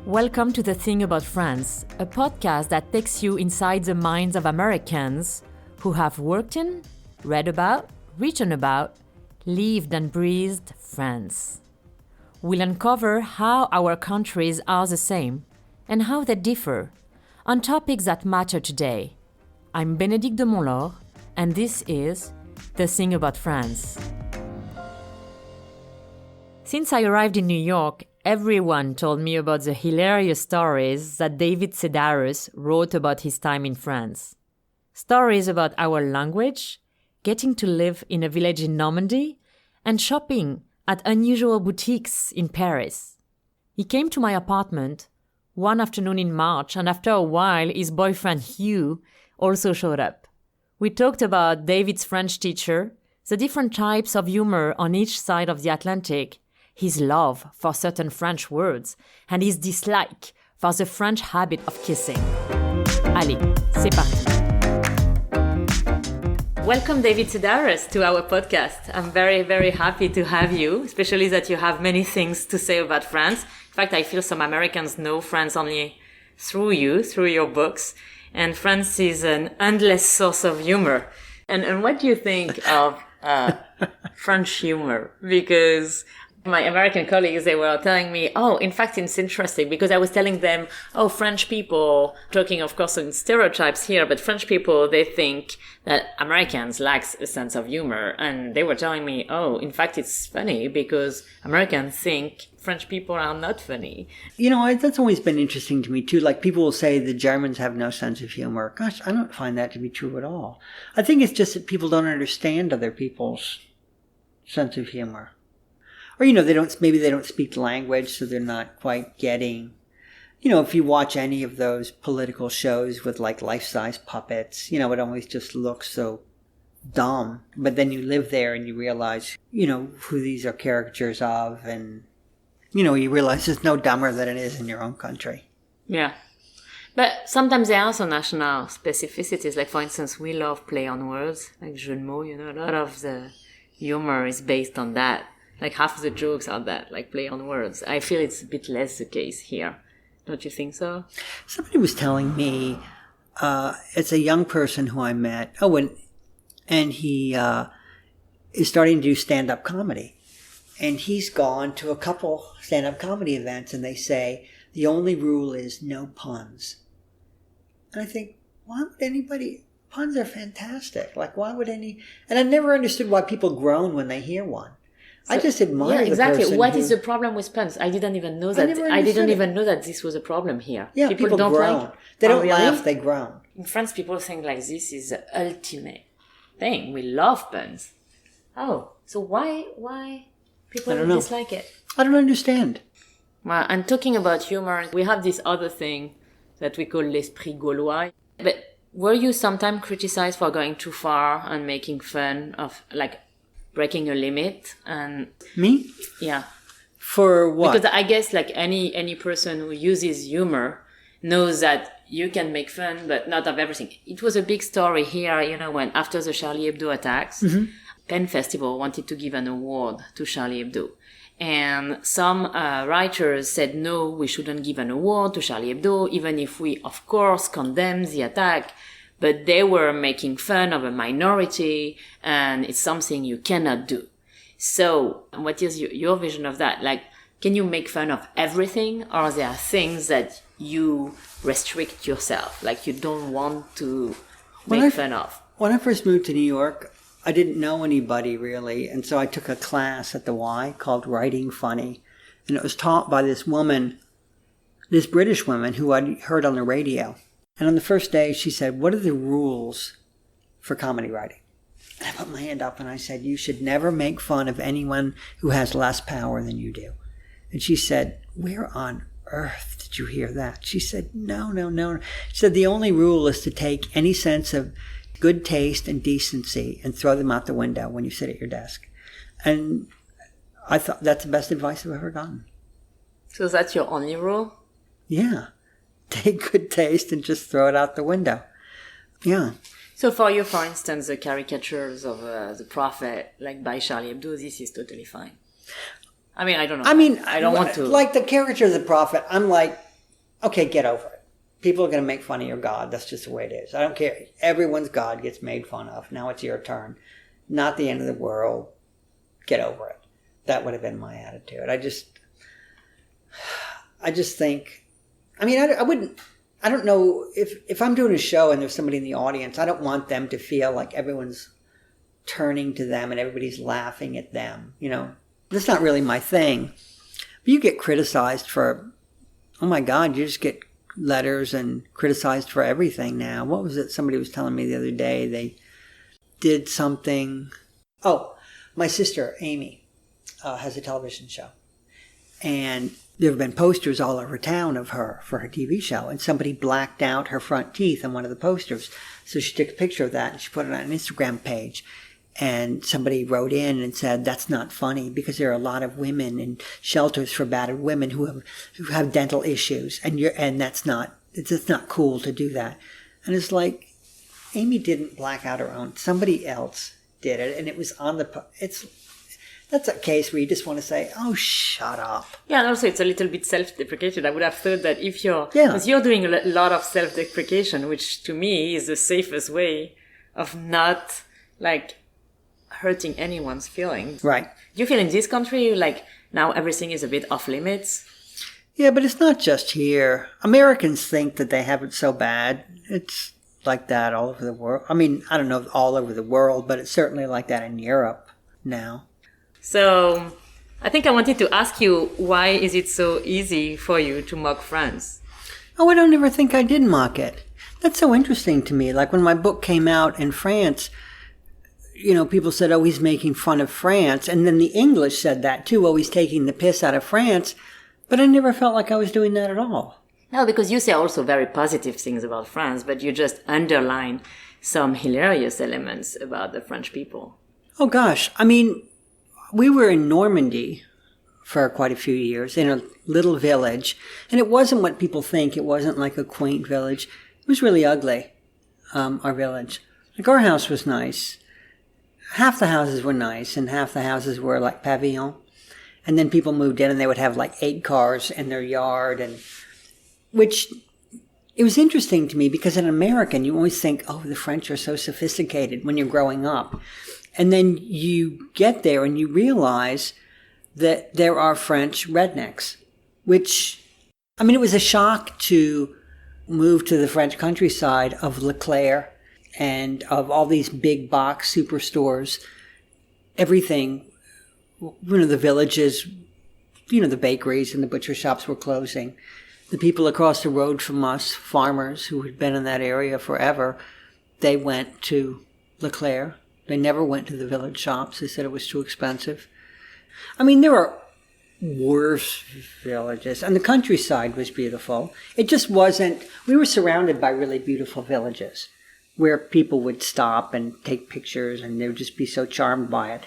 Welcome to The Thing About France, a podcast that takes you inside the minds of Americans who have worked in, read about, written about, lived and breathed France. We'll uncover how our countries are the same and how they differ on topics that matter today. I'm Bénédicte de Montlore, and this is The Thing About France. Since I arrived in New York, everyone told me about the hilarious stories that David Sedaris wrote about his time in France. Stories about our language, getting to live in a village in Normandy, and shopping at unusual boutiques in Paris. He came to my apartment one afternoon in March, and after a while, his boyfriend Hugh also showed up. We talked about David's French teacher, the different types of humor on each side of the Atlantic, his love for certain French words, and his dislike for the French habit of kissing. Allez, c'est parti. Welcome, David Sedaris, to our podcast. I'm very, very happy to have you, especially that you have many things to say about France. In fact, I feel some Americans know France only through you, through your books. And France is an endless source of humor. And what do you think of French humor? Because my American colleagues, they were telling me, in fact, it's interesting because I was telling them, French people, talking of course in stereotypes here, but French people, they think that Americans lack a sense of humor. And they were telling me, in fact, it's funny because Americans think French people are not funny. You know, that's always been interesting to me too. Like people will say the Germans have no sense of humor. Gosh, I don't find that to be true at all. I think it's just that people don't understand other people's sense of humor. Or, maybe they don't speak the language, so they're not quite getting, if you watch any of those political shows with like life-size puppets, it always just looks so dumb. But then you live there and you realize, who these are caricatures of, and, you realize it's no dumber than it is in your own country. Yeah. But sometimes there are some national specificities. Like, for instance, we love play on words, like jeu de mots, a lot of the humor is based on that. Like half of the jokes are that, like play on words. I feel it's a bit less the case here. Don't you think so? Somebody was telling me, it's a young person who I met. And he is starting to do stand-up comedy. And he's gone to a couple stand-up comedy events, and they say, the only rule is no puns. And I think, why would anybody... Puns are fantastic. Like, why would any... And I never understood why people groan when they hear one. So, I just admire exactly. the person. What is the problem with puns? I didn't even know that. I didn't even know that this was a problem here. Yeah, people don't groan. They don't laugh, they groan. In France, people think like this is the ultimate thing. We love puns. So why people dislike it? I don't understand. Well, and talking about humor, we have this other thing that we call l'esprit gaulois. But were you sometimes criticized for going too far and making fun of, like, breaking a limit? And me? Yeah. For what? Because I guess like any person who uses humor knows that you can make fun, but not of everything. It was a big story here, when after the Charlie Hebdo attacks, Penn Festival wanted to give an award to Charlie Hebdo. And some writers said, no, we shouldn't give an award to Charlie Hebdo, even if we, of course, condemn the attack. But they were making fun of a minority, and it's something you cannot do. So what is your vision of that? Like, can you make fun of everything, or are there things that you restrict yourself, like you don't want to make fun of? When I first moved to New York, I didn't know anybody really, and so I took a class at the Y called Writing Funny, and it was taught by this British woman who I'd heard on the radio. And on the first day, she said, what are the rules for comedy writing? And I put my hand up and I said, you should never make fun of anyone who has less power than you do. And she said, where on earth did you hear that? She said, no. She said, the only rule is to take any sense of good taste and decency and throw them out the window when you sit at your desk. And I thought that's the best advice I've ever gotten. So that's your only rule? Yeah. Take good taste and just throw it out the window. Yeah. So for you, for instance, the caricatures of the prophet, like by Charlie Hebdo, this is totally fine. I mean, I don't know. I don't want to... Like the caricature of the prophet, I'm like, okay, get over it. People are going to make fun of your God. That's just the way it is. I don't care. Everyone's God gets made fun of. Now it's your turn. Not the end of the world. Get over it. That would have been my attitude. I just think, I mean, I don't know if I'm doing a show and there's somebody in the audience, I don't want them to feel like everyone's turning to them and everybody's laughing at them. You know, that's not really my thing. But you get criticized for, oh my God, you just get letters and criticized for everything now. What was it? Somebody was telling me the other day they did something. Oh, my sister, Amy, has a television show. And there have been posters all over town of her for her TV show. And somebody blacked out her front teeth on one of the posters. So she took a picture of that and she put it on an Instagram page. And somebody wrote in and said, that's not funny because there are a lot of women in shelters for battered women who have dental issues. And it's not cool to do that. And it's like, Amy didn't black out her own. Somebody else did it. And it was on that's a case where you just want to say, oh, shut up. Yeah, and also it's a little bit self-deprecated. I would have thought that because you're doing a lot of self-deprecation, which to me is the safest way of not, like, hurting anyone's feelings. Right. Do you feel in this country, like, now everything is a bit off limits? Yeah, but it's not just here. Americans think that they have it so bad. It's like that all over the world. I mean, I don't know all over the world, but it's certainly like that in Europe now. So I think I wanted to ask you, why is it so easy for you to mock France? Oh, I don't ever think I did mock it. That's so interesting to me. Like when my book came out in France, you know, people said, oh, he's making fun of France. And then the English said that too. Oh, he's taking the piss out of France. But I never felt like I was doing that at all. No, because you say also very positive things about France, but you just underline some hilarious elements about the French people. Oh, gosh. I mean, we were in Normandy for quite a few years in a little village. And it wasn't what people think. It wasn't like a quaint village. It was really ugly, our village. Like our house was nice. Half the houses were nice and half the houses were like pavillon. And then people moved in and they would have like 8 cars in their yard, and which it was interesting to me because as an American, you always think, oh, the French are so sophisticated when you're growing up. And then you get there and you realize that there are French rednecks, which, I mean, it was a shock to move to the French countryside of Leclerc and of all these big box superstores, everything, you know, the villages, you know, the bakeries and the butcher shops were closing. The people across the road from us, farmers who had been in that area forever, they went to Leclerc. They never went to the village shops. They said it was too expensive. I mean, there are worse villages. And the countryside was beautiful. It just wasn't, we were surrounded by really beautiful villages where people would stop and take pictures and they would just be so charmed by it.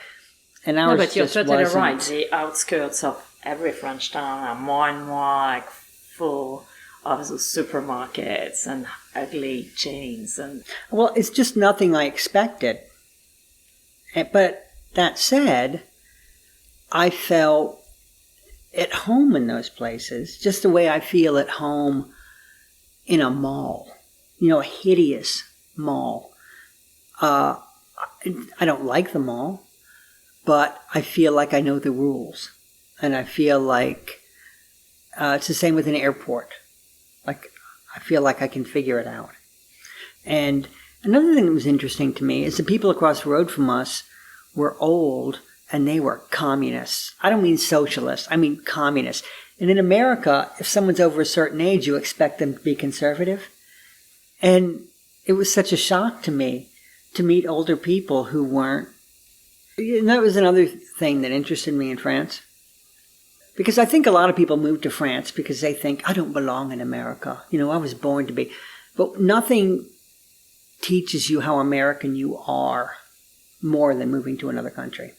And ours but you're just totally wasn't. right. The outskirts of every French town are more and more like full of those supermarkets and ugly chains. And Well, it's just nothing I expected. But that said, I felt at home in those places, just the way I feel at home in a mall, you know, a hideous mall. I don't like the mall, but I feel like I know the rules. And I feel like it's the same with an airport. Like, I feel like I can figure it out. And another thing that was interesting to me is the people across the road from us were old and they were communists. I don't mean socialists, I mean communists. And in America, if someone's over a certain age, you expect them to be conservative. And it was such a shock to me to meet older people who weren't. And that was another thing that interested me in France. Because I think a lot of people move to France because they think, I don't belong in America. You know, I was born to be. But nothing teaches you how American you are more than moving to another country.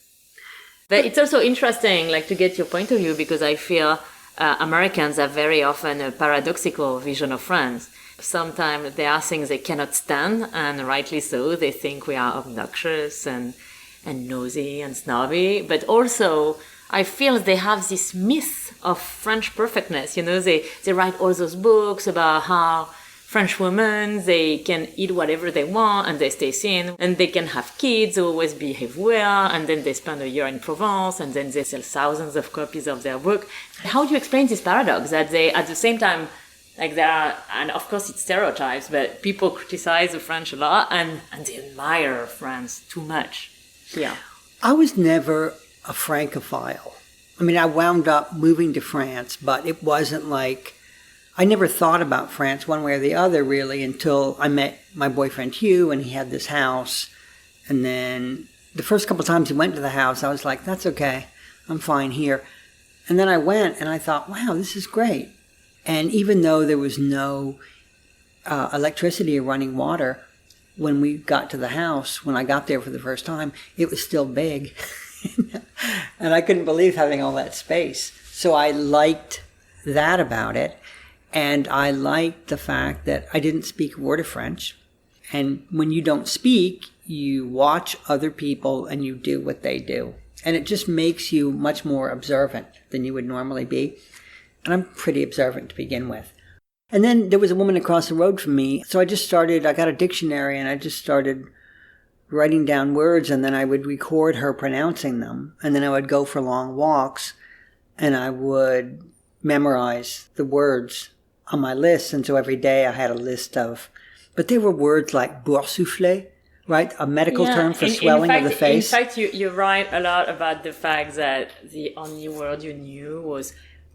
But it's also interesting, like, to get your point of view, because I feel Americans have very often a paradoxical vision of France. Sometimes there are things they cannot stand, and rightly so. They think we are obnoxious and nosy and snobby. But also, I feel they have this myth of French perfectness. They write all those books about how French women, they can eat whatever they want and they stay thin, and they can have kids, they always behave well, and then they spend a year in Provence, and then they sell thousands of copies of their book. How do you explain this paradox that they, at the same time, like there are, and of course it's stereotypes, but people criticize the French a lot and they admire France too much? Yeah. I was never a Francophile. I mean, I wound up moving to France, but it wasn't like, I never thought about France one way or the other really until I met my boyfriend Hugh, and he had this house. And then the first couple of times he went to the house, I was like, that's okay, I'm fine here. And then I went and I thought, wow, this is great. And even though there was no electricity or running water, when we got to the house, when I got there for the first time, it was still big. And I couldn't believe having all that space. So I liked that about it. And I liked the fact that I didn't speak a word of French. And when you don't speak, you watch other people and you do what they do. And it just makes you much more observant than you would normally be. And I'm pretty observant to begin with. And then there was a woman across the road from me. So I got a dictionary and I just started writing down words, and then I would record her pronouncing them. And then I would go for long walks and I would memorize the words on my list. And so every day I had a list of, but they were words like boursouflé, right? A medical term for swelling of the face. In fact, you write a lot about the fact that the only word you knew was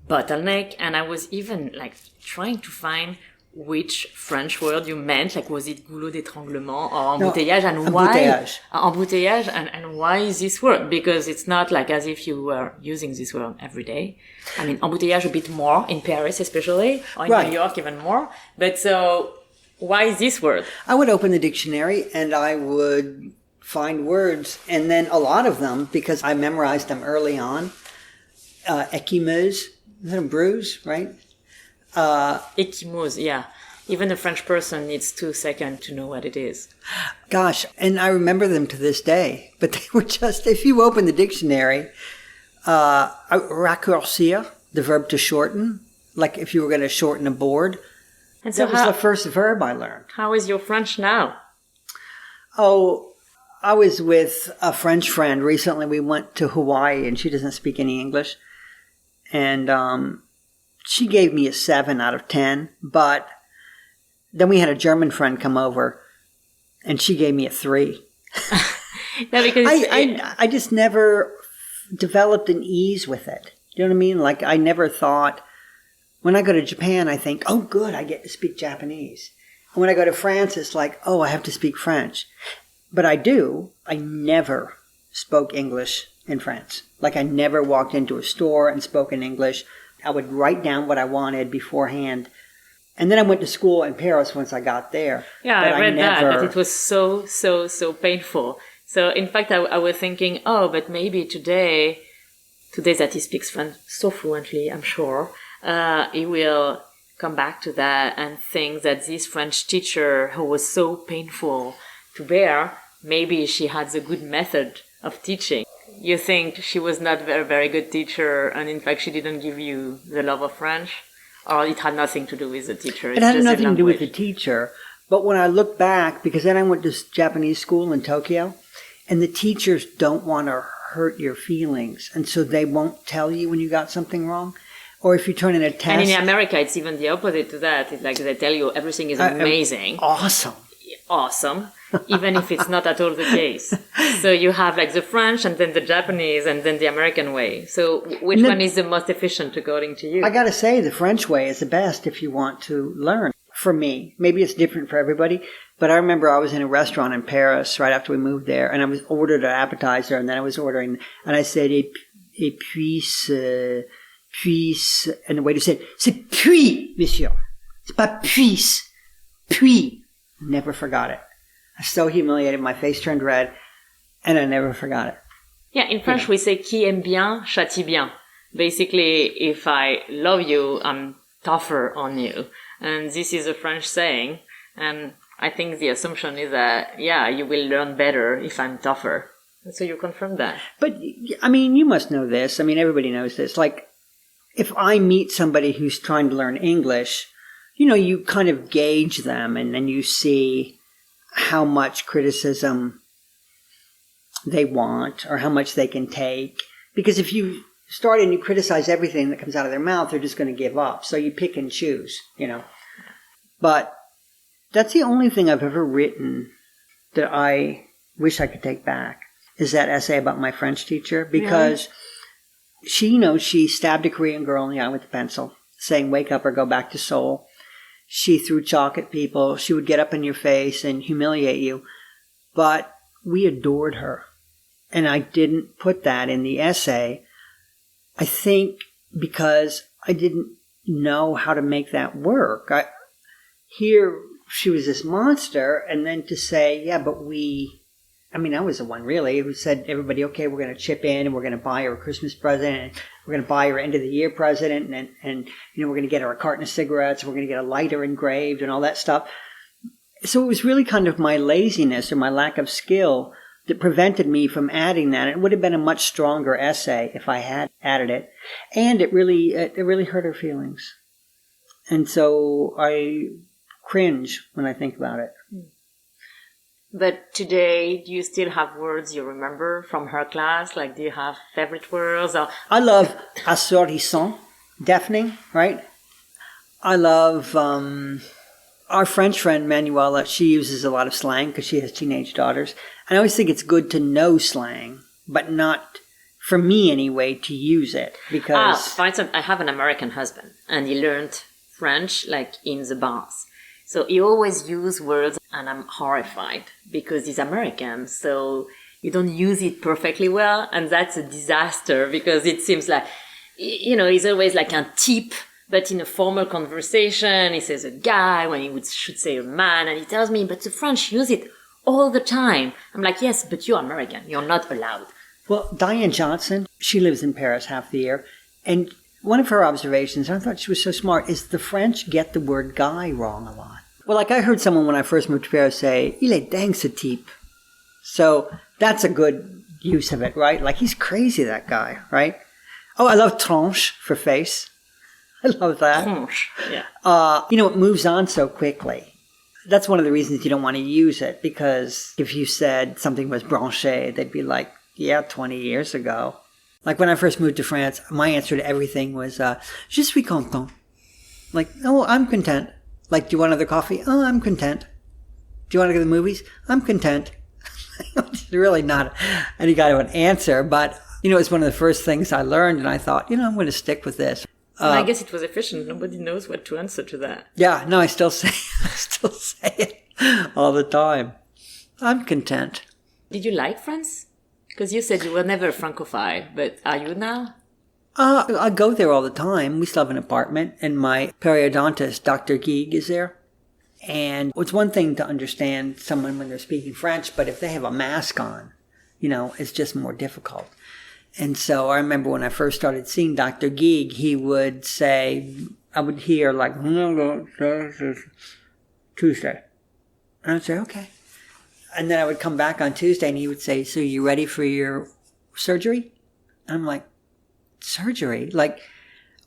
bottleneck. And I was even like trying to find which French word you meant. Like, was it goulot d'étranglement or embouteillage? And why? Embouteillage. And why is this word? Because it's not like as if you were using this word every day. I mean, embouteillage a bit more in Paris, especially, or in New York even more. But so, why is this word? I would open the dictionary and I would find words, and then a lot of them, because I memorized them early on. Équimeuse, is that a bruise, right? Équimeuse, yeah. Even a French person needs 2 seconds to know what it is. Gosh, and I remember them to this day. But they were just, if you open the dictionary, raccourcir, the verb to shorten, like if you were going to shorten a board. And so that was the first verb I learned. How is your French now? Oh, I was with a French friend recently. We went to Hawaii, and she doesn't speak any English. And she gave me a 7 out of 10, but then we had a German friend come over, and she gave me a 3. No, because I just never developed an ease with it. Do you know what I mean? Like, I never thought, when I go to Japan, I think, oh, good, I get to speak Japanese. And when I go to France, it's like, oh, I have to speak French. But I do. I never spoke English in France. Like, I never walked into a store and spoke in English. I would write down what I wanted beforehand. And then I went to school in Paris once I got there. Yeah, I read that, but it was so painful. So, in fact, I was thinking, oh, but maybe today that he speaks French so fluently, I'm sure, he will come back to that and think that this French teacher who was so painful to bear, maybe she had a good method of teaching. You think she was not a very, very good teacher, and in fact she didn't give you the love of French? Or it had nothing to do with the teacher? It had nothing to do with the teacher. But when I look back, because then I went to Japanese school in Tokyo, and the teachers don't want to hurt your feelings, and so they won't tell you when you got something wrong. Or if you turn in a test. And in America, it's even the opposite to that. It's like they tell you everything is amazing. Awesome. Even if it's not at all the case. So you have like the French and then the Japanese and then the American way. So which one is the most efficient according to you? I got to say the French way is the best if you want to learn. For me, maybe it's different for everybody, but I remember I was in a restaurant in Paris right after we moved there, and I was ordered an appetizer, and then I was ordering, and I said, et puis, and the waiter said, c'est puis, monsieur. C'est pas puisse, puis. Never forgot it. I was so humiliated, my face turned red, and I never forgot it. Yeah, in French we say, qui aime bien, châtie bien. Basically, if I love you, I'm tougher on you. And this is a French saying, and I think the assumption is that, yeah, you will learn better if I'm tougher. So you confirm that. But, I mean, you must know this. I mean, everybody knows this. Like, if I meet somebody who's trying to learn English, you kind of gauge them and then you see how much criticism they want or how much they can take. Because if you start and you criticize everything that comes out of their mouth, they're just going to give up. So you pick and choose, But that's the only thing I've ever written that I wish I could take back is that essay about my French teacher. Because she stabbed a Korean girl in the eye with a pencil, saying, wake up or go back to Seoul. She threw chalk at people. She would get up in your face and humiliate you. But we adored her. And I didn't put that in the essay, I think because I didn't know how to make that work. Here, she was this monster, and then to say, yeah, but I was the one really who said, everybody, okay, we're going to chip in and we're going to buy her a Christmas present and we're going to buy her end of the year present and we're going to get her a carton of cigarettes, we're going to get a lighter engraved and all that stuff. So it was really kind of my laziness or my lack of skill that prevented me from adding that. It would have been a much stronger essay if I had added it. And it really hurt her feelings. And so I cringe when I think about it. But today, do you still have words you remember from her class? Like, do you have favorite words? Or... I love assourdissant, deafening, right? I love our French friend Manuela. She uses a lot of slang because she has teenage daughters. And I always think it's good to know slang, but not, for me anyway, to use it. Because for instance, I have an American husband, and he learned French like in the bars. So he always uses words, and I'm horrified because he's American. So you don't use it perfectly well, and that's a disaster because it seems like, he's always like a tip, but in a formal conversation, he says a guy when he should say a man, and he tells me, but the French use it all the time. I'm like, yes, but you're American. You're not allowed. Well, Diane Johnson, she lives in Paris half the year, and one of her observations, and I thought she was so smart, is the French get the word guy wrong a lot. Well, like I heard someone when I first moved to Paris say, il est dingue ce type. So that's a good use of it, right? Like he's crazy, that guy, right? Oh, I love tranche for face. I love that. Tranche, yeah. It moves on so quickly. That's one of the reasons you don't want to use it, because if you said something was branché, they'd be like, yeah, 20 years ago. Like when I first moved to France, my answer to everything was, je suis content. Like, oh, I'm content. Like, do you want another coffee? Oh, I'm content. Do you want to go to the movies? I'm content. It's really not any kind of an answer, but, it's one of the first things I learned, and I thought, I'm going to stick with this. I guess it was efficient. Nobody knows what to answer to that. Yeah, no, I still say it all the time. I'm content. Did you like France? Because you said you were never Francophile, but are you now? I go there all the time. We still have an apartment, and my periodontist, Dr. Geig, is there. And it's one thing to understand someone when they're speaking French, but if they have a mask on, it's just more difficult. And so I remember when I first started seeing Dr. Geig, he would say, I would hear like, Tuesday. And I'd say, okay. And then I would come back on Tuesday and he would say, so you ready for your surgery? And I'm like, surgery? Like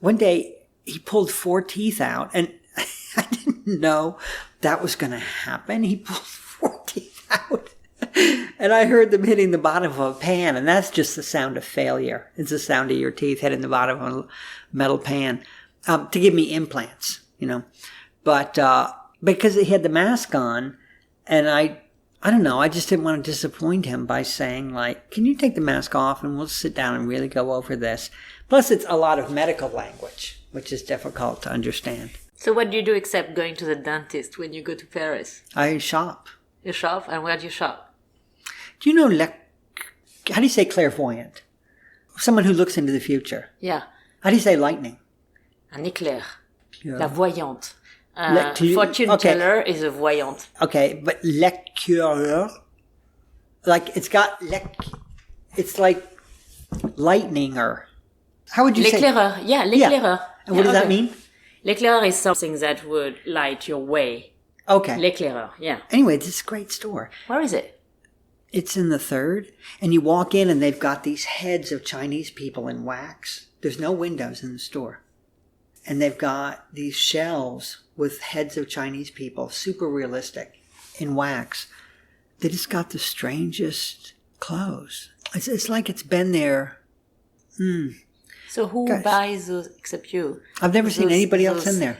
one day he pulled 4 teeth out and I didn't know that was going to happen. He pulled 4 teeth out and I heard them hitting the bottom of a pan, and that's just the sound of failure. It's the sound of your teeth hitting the bottom of a metal pan to give me implants, But because he had the mask on, and I don't know, I just didn't want to disappoint him by saying, like, can you take the mask off and we'll sit down and really go over this? Plus, it's a lot of medical language, which is difficult to understand. So what do you do except going to the dentist when you go to Paris? I shop. You shop? And where do you shop? Do you know, how do you say clairvoyant? Someone who looks into the future. Yeah. How do you say lightning? Un éclair. Yeah. La voyante. Fortune teller is a voyante. Okay, but l'éclaireur, like it's got it's like lightninger. How would you say? L'éclaireur, yeah, l'éclaireur. Yeah. And what does that mean? L'éclaireur is something that would light your way. Okay. L'éclaireur, yeah. Anyway, this is a great store. Where is it? It's in the third. And you walk in and they've got these heads of Chinese people in wax. There's no windows in the store. And they've got these shelves with heads of Chinese people, super realistic, in wax. They just got the strangest clothes. It's like it's been there. So who buys those except you? I've never seen anybody else in there.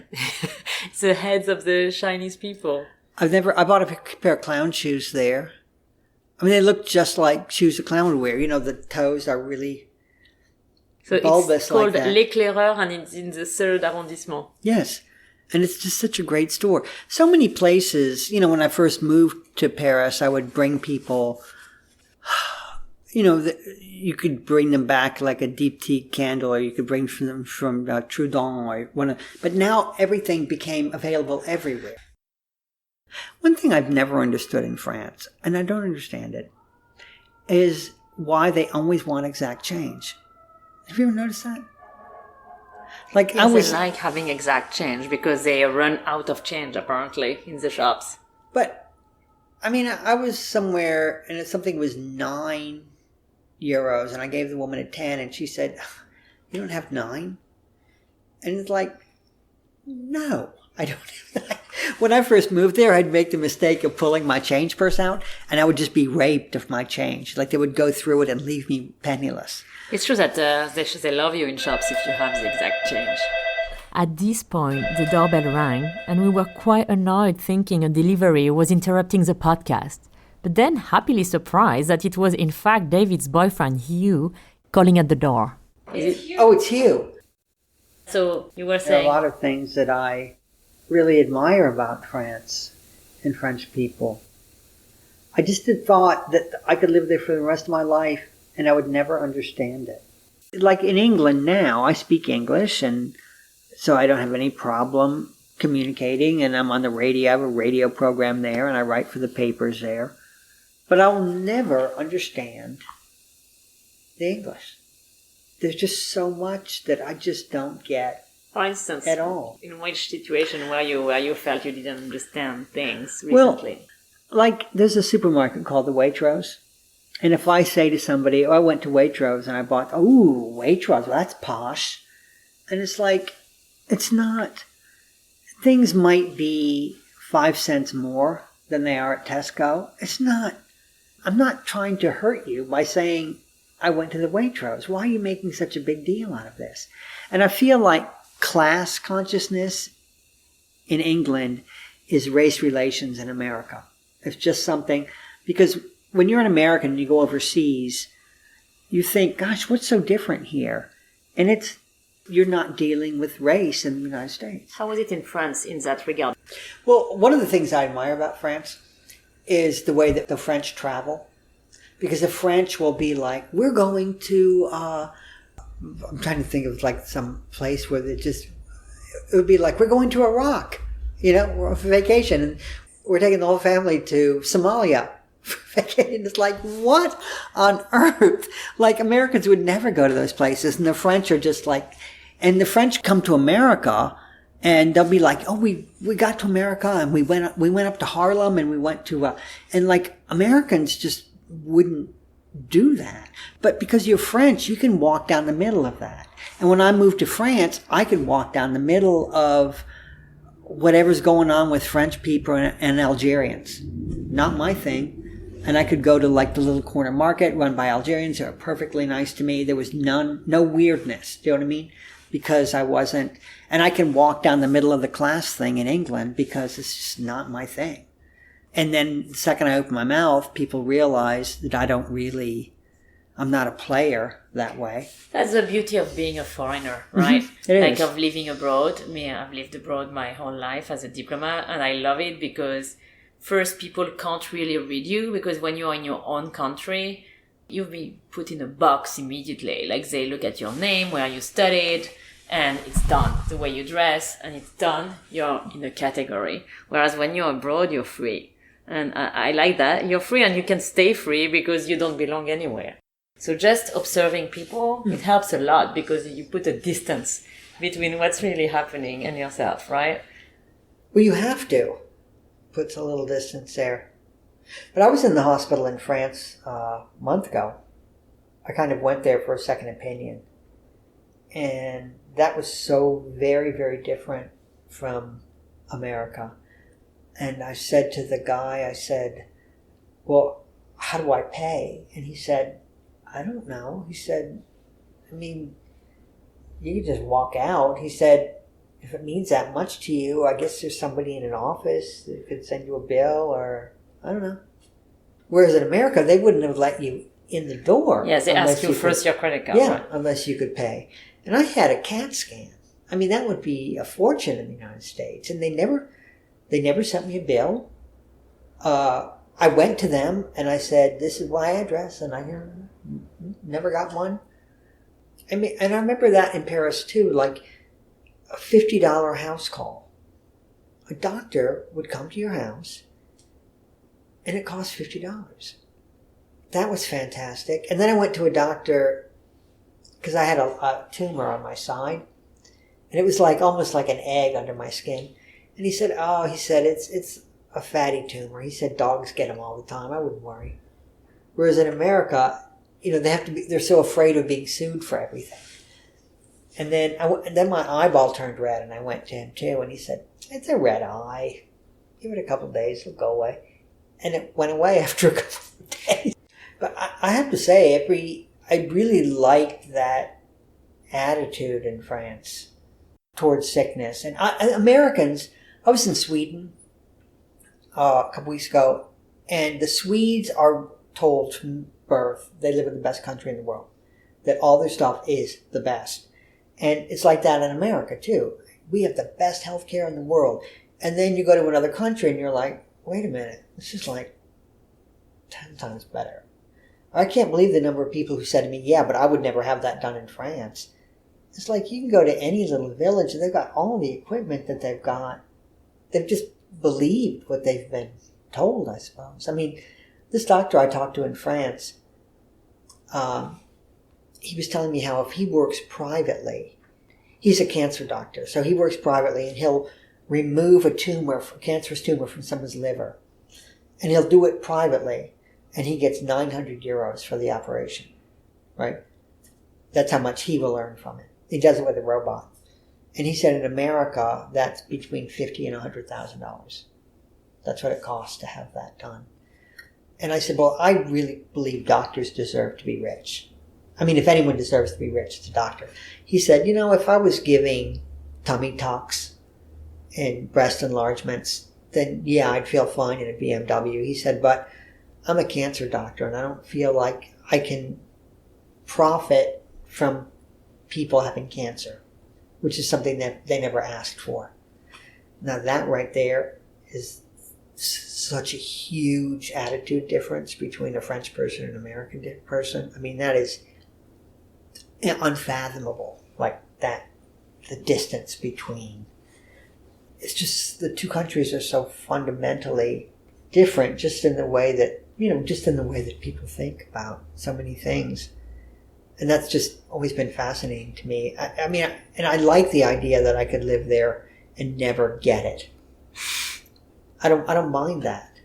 The heads of the Chinese people. I bought a pair of clown shoes there. I mean, they look just like shoes a clown would wear. You know, the toes are really bulbous like that. It's called L'Éclaireur and it's in the 3rd arrondissement. Yes. And it's just such a great store. So many places, you know, when I first moved to Paris, I would bring people, you know, you could bring them back like a deep tea candle, or you could bring them from Trudon or one. But now everything became available everywhere. One thing I've never understood in France, and I don't understand it, is why they always want exact change. Have you ever noticed that? Like yes, I like having exact change because they run out of change apparently in the shops. But I mean, I was somewhere and something was €9, and I gave the woman a 10, and she said, "You don't have 9?" And it's like, no, I don't have 9. When I first moved there, I'd make the mistake of pulling my change purse out, and I would just be raped of my change. Like they would go through it and leave me penniless. It's true that they love you in shops if you have the exact change. At this point, the doorbell rang, and we were quite annoyed thinking a delivery was interrupting the podcast, but then happily surprised that it was in fact David's boyfriend, Hugh, calling at the door. Oh, it's Hugh. So you were saying... There are a lot of things that I really admire about France and French people. I just had thought that I could live there for the rest of my life and I would never understand it. Like in England now, I speak English, and so I don't have any problem communicating, and I'm on the radio. I have a radio program there, and I write for the papers there. But I'll never understand the English. There's just so much that I just don't get. For instance, at all. In which situation where you felt you didn't understand things recently? Well, like there's a supermarket called the Waitrose. And if I say to somebody, I went to Waitrose and I bought, Waitrose, well, that's posh. And it's like, it's not. Things might be 5 cents more than they are at Tesco. It's not. I'm not trying to hurt you by saying I went to the Waitrose. Why are you making such a big deal out of this? And I feel like class consciousness in England is race relations in America. It's just something, because when you're an American and you go overseas, you think, gosh, what's so different here? And you're not dealing with race in the United States. How was it in France in that regard? Well, one of the things I admire about France is the way that the French travel. Because the French will be like, we're going to, I'm trying to think of like some place where it would be like, we're going to Iraq, we're on vacation, and we're taking the whole family to Somalia. It's like, what on earth? Like, Americans would never go to those places, and the French are just like, and the French come to America, and they'll be like, we got to America, and we went up to Harlem, and we went to, and like, Americans just wouldn't do that. But because you're French, you can walk down the middle of that. And when I moved to France, I could walk down the middle of whatever's going on with French people and Algerians. Not my thing. And I could go to like the little corner market run by Algerians who are perfectly nice to me. There was no weirdness. Do you know what I mean? Because I wasn't, and I can walk down the middle of the class thing in England because it's just not my thing. And then the second I open my mouth, people realize that I'm not a player that way. That's the beauty of being a foreigner, right? It is. Of living abroad. I've lived abroad my whole life as a diplomat, and I love it because first, people can't really read you, because when you're in your own country, you'll be put in a box immediately. Like, they look at your name, where you studied, and it's done. The way you dress, and it's done. You're in a category. Whereas when you're abroad, you're free. And I like that. You're free, and you can stay free because you don't belong anywhere. So just observing people, it helps a lot, because you put a distance between what's really happening and yourself, right? Well, you have to. Puts a little distance there. But I was in the hospital in France a month ago. I kind of went there for a second opinion. And that was so very, very different from America. And I said to the guy, I said, well, how do I pay? And he said, I don't know. He said, I mean, you could just walk out. He said, if it means that much to you, I guess there's somebody in an office that could send you a bill, or I don't know. Whereas in America, they wouldn't have let you in the door. Yes, they ask you first your credit card. Yeah, right? Unless you could pay. And I had a CAT scan. I mean, that would be a fortune in the United States. And they never sent me a bill. I went to them and I said, this is my address, and I never got one. I mean, and I remember that in Paris too, like a $50 house call. A doctor would come to your house and it cost $50. That was fantastic. And then I went to a doctor because I had a tumor on my side, and it was like almost like an egg under my skin. And he said, it's a fatty tumor. He said dogs get them all the time. I wouldn't worry. Whereas in America, they're so afraid of being sued for everything. And then my eyeball turned red, and I went to him too, and he said, it's a red eye. Give it a couple of days, it'll go away. And it went away after a couple of days. But I have to say, I really liked that attitude in France towards sickness. And Americans, I was in Sweden a couple weeks ago, and the Swedes are told from birth they live in the best country in the world, that all their stuff is the best. And it's like that in America too. We have the best healthcare in the world. And then you go to another country and you're like, wait a minute, this is like 10 times better. I can't believe the number of people who said to me, yeah, but I would never have that done in France. It's like you can go to any little village and they've got all the equipment that they've got. They've just believed what they've been told, I suppose. I mean, this doctor I talked to in France, he was telling me how if he works privately, he's a cancer doctor, so he works privately and he'll remove a cancerous tumor from someone's liver. And he'll do it privately, and he gets 900 euros for the operation, right? That's how much he will earn from it. He does it with a robot. And he said in America, that's between $50,000 and $100,000. That's what it costs to have that done. And I said, well, I really believe doctors deserve to be rich. I mean, if anyone deserves to be rich, it's a doctor. He said, if I was giving tummy tucks and breast enlargements, then yeah, I'd feel fine in a BMW. He said, but I'm a cancer doctor and I don't feel like I can profit from people having cancer, which is something that they never asked for. Now that right there is such a huge attitude difference between a French person and an American person. I mean, that is unfathomable, like that, the distance between. It's just the two countries are so fundamentally different just in the way that, people think about so many things. And that's just always been fascinating to me. I like the idea that I could live there and never get it. I don't mind that.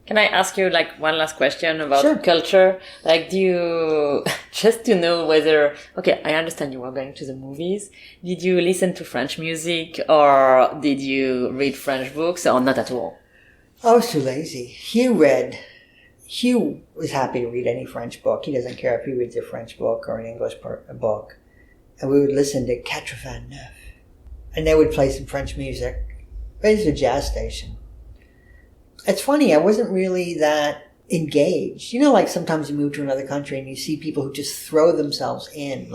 Can I ask you one last question about Sure. culture? Do you, just to know whether, okay, I understand you were going to the movies. Did you listen to French music or did you read French books or not at all? I was too lazy. Hugh was happy to read any French book. He doesn't care if he reads a French book or an English book. And we would listen to 89. And they would play some French music. But it's a jazz station. It's funny, I wasn't really that engaged. Sometimes you move to another country and you see people who just throw themselves in,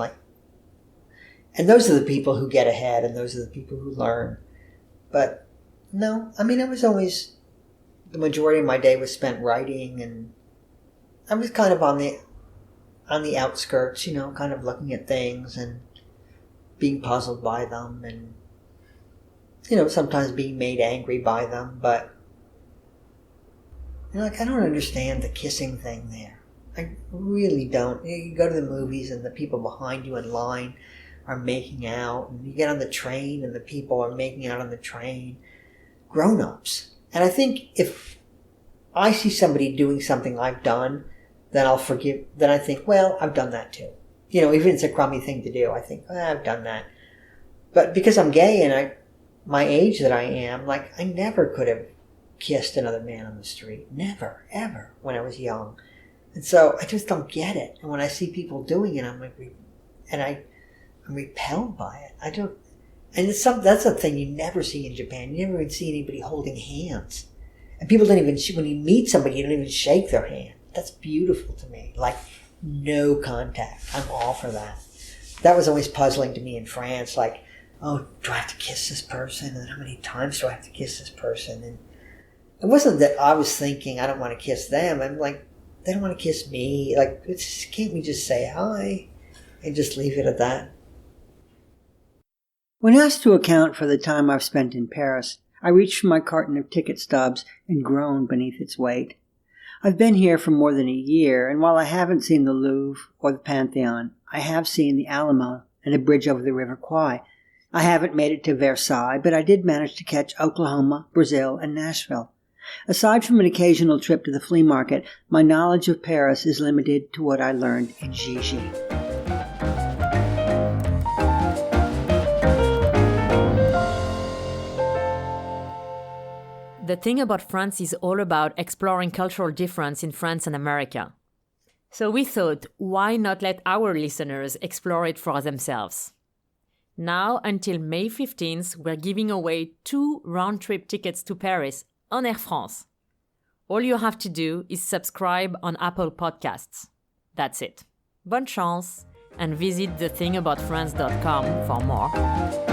and those are the people who get ahead and those are the people who learn. But no, I was always, the majority of my day was spent writing, and I was kind of on the outskirts, kind of looking at things and being puzzled by them and, sometimes being made angry by them, but I don't understand the kissing thing there. I really don't. You go to the movies and the people behind you in line are making out, and you get on the train and the people are making out on the train. Grown-ups. And I think if I see somebody doing something I've done, then I'll forgive. Then I think, well, I've done that too. Even if it's a crummy thing to do, I think, I've done that. But because I'm gay and my age that I am, like, I never could have kissed another man on the street. Never, ever, when I was young. And so I just don't get it. And when I see people doing it, I'm repelled by it. I don't. And that's a thing you never see in Japan. You never even see anybody holding hands. And people don't even, when you meet somebody, you don't even shake their hand. That's beautiful to me. Like, no contact. I'm all for that. That was always puzzling to me in France. Like, oh, do I have to kiss this person? And how many times do I have to kiss this person? And it wasn't that I was thinking I don't want to kiss them. I'm like, they don't want to kiss me. Like, can't we just say hi and just leave it at that? When asked to account for the time I've spent in Paris, I reached for my carton of ticket stubs and groaned beneath its weight. I've been here for more than a year, and while I haven't seen the Louvre or the Pantheon, I have seen the Alamo and the bridge over the River Kwai. I haven't made it to Versailles, but I did manage to catch Oklahoma, Brazil, and Nashville. Aside from an occasional trip to the flea market, my knowledge of Paris is limited to what I learned in Gigi. The thing about France is all about exploring cultural difference in France and America. So we thought, why not let our listeners explore it for themselves? Now, until May 15th, we're giving away 2 round-trip tickets to Paris on Air France. All you have to do is subscribe on Apple Podcasts. That's it. Bonne chance, and visit thethingaboutfrance.com for more.